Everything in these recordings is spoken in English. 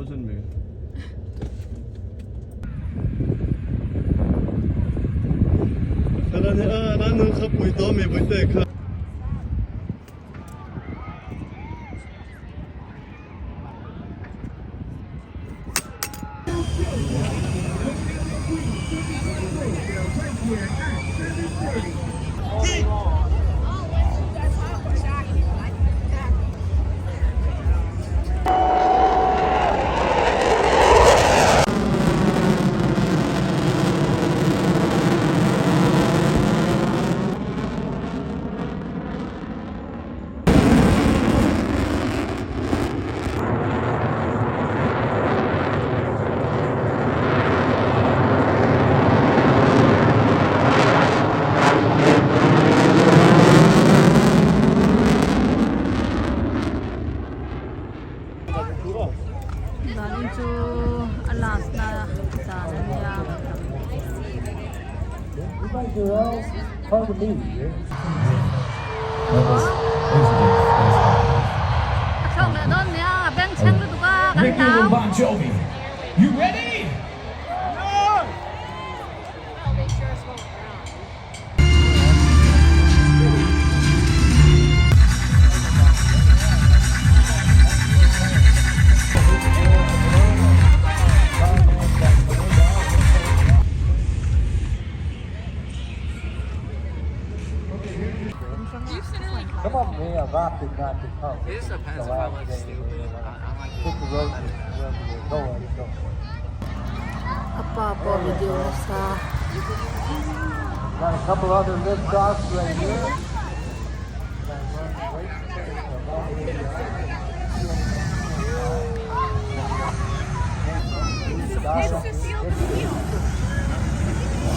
wasn't me. 나는 갖고 있다 볼 때 그. Dali chu alas na sa niya. Không nữa đơn nha, bên chân của tụi ba cắn táo. Bon Jovi. You ready? Some of them are rapid, not to come. It depends if I like stupid. Pick the road wherever they're going. So. Apa video na sa Got a couple other lift offs right here.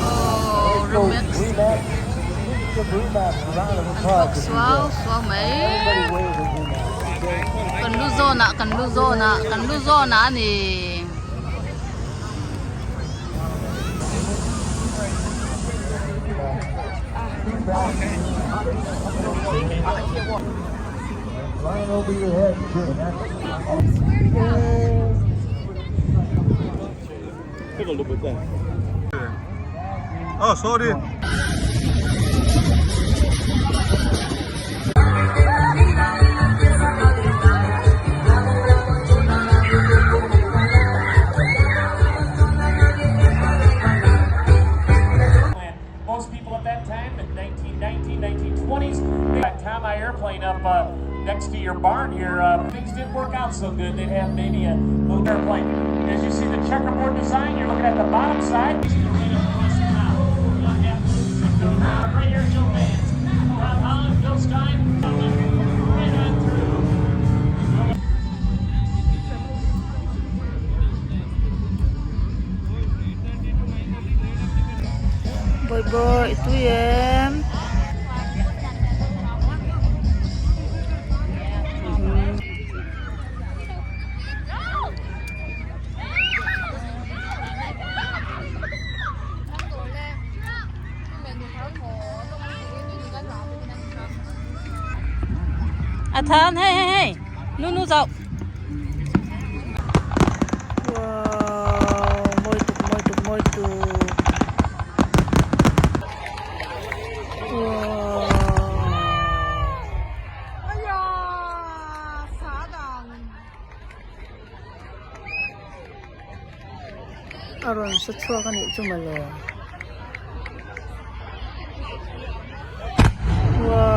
oh remix. Give Rematch a round of Anh applause. Phật xóa xóa mấy Everybody wave at Rematch. cần luzo na ni Flying over your head, good. Take a look at that. Oh, sorry. Most people at that time, in 1919, 1920s, they had Tama airplane up next to your barn here. Things didn't work out so good. They'd have maybe a little airplane. As you see the checkerboard design, you're looking at the bottom side. Right here, Joe Vance, Rob Holland, Bill Stein, right on through. boy itu ya. Athan, hey, nu dạo. Wow, muito. Wow. Aya, sadang. Aron sa chua kan itu malah. Wow.